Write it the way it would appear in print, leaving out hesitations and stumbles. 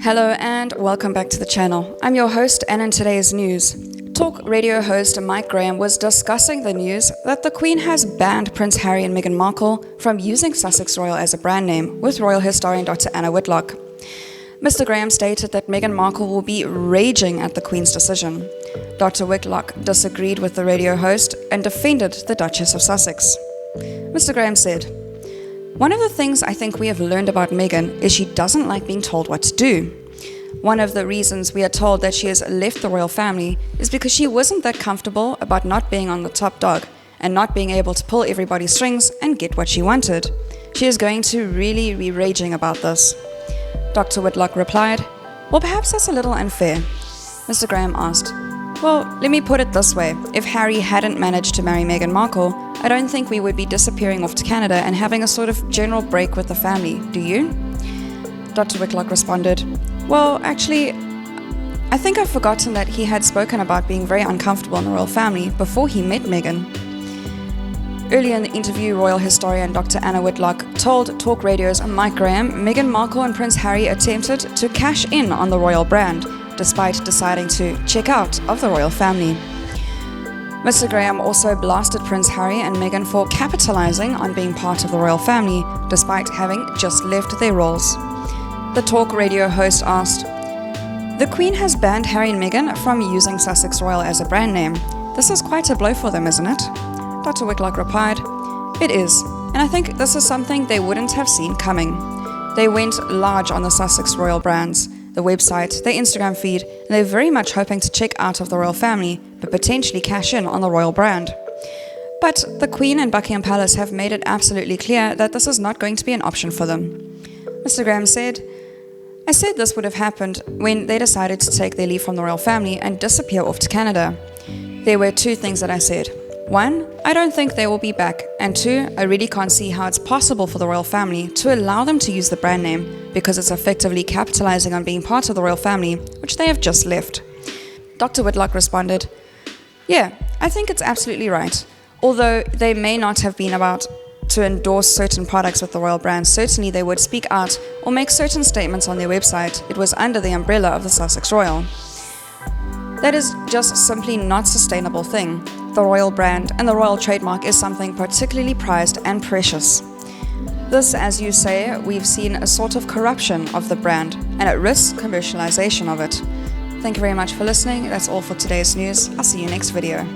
Hello and welcome back to the channel. I'm your host, and in today's news, talk radio host Mike Graham was discussing the news that the Queen has banned Prince Harry and Meghan Markle from using Sussex Royal as a brand name with royal historian Dr. Anna Whitlock. Mr. Graham stated that Meghan Markle will be raging at the Queen's decision. Dr. Whitlock disagreed with the radio host and defended the Duchess of Sussex. Mr. Graham said, "One of the things I think we have learned about Meghan is she doesn't like being told what to do. One of the reasons we are told that she has left the royal family is because she wasn't that comfortable about not being on the top dog and not being able to pull everybody's strings and get what she wanted. She is going to really be raging about this." Dr. Whitlock replied, "Well, perhaps that's a little unfair." Mr. Graham asked, "Well, let me put it this way. If Harry hadn't managed to marry Meghan Markle, I don't think we would be disappearing off to Canada and having a sort of general break with the family, do you?" Dr. Whitlock responded, "Well, actually, I think I've forgotten that he had spoken about being very uncomfortable in the royal family before he met Meghan." Earlier in the interview, royal historian Dr. Anna Whitlock told Talk Radio's Mike Graham Meghan Markle and Prince Harry attempted to cash in on the royal brand, despite deciding to check out of the royal family. Mr. Graham also blasted Prince Harry and Meghan for capitalizing on being part of the royal family, despite having just left their roles. The talk radio host asked, "The Queen has banned Harry and Meghan from using Sussex Royal as a brand name. This is quite a blow for them, isn't it?" Dr. Whitlock replied, "It is, and I think this is something they wouldn't have seen coming. They went large on the Sussex Royal brands, the website, their Instagram feed, and they're very much hoping to check out of the royal family, but potentially cash in on the royal brand. But the Queen and Buckingham Palace have made it absolutely clear that this is not going to be an option for them." Mr. Graham said, "I said this would have happened when they decided to take their leave from the royal family and disappear off to Canada. There were two things that I said. One, I don't think they will be back, and two, I really can't see how it's possible for the royal family to allow them to use the brand name because it's effectively capitalizing on being part of the royal family, which they have just left." Dr. Whitlock responded, "Yeah, I think it's absolutely right. Although they may not have been about to endorse certain products with the royal brand, certainly they would speak out or make certain statements on their website. It was under the umbrella of the Sussex Royal. That is just simply not a sustainable thing. The royal brand and the royal trademark is something particularly prized and precious. This, as you say, we've seen a sort of corruption of the brand, and it risks commercialization of it." Thank you very much for listening. That's all for today's news. I'll see you next video.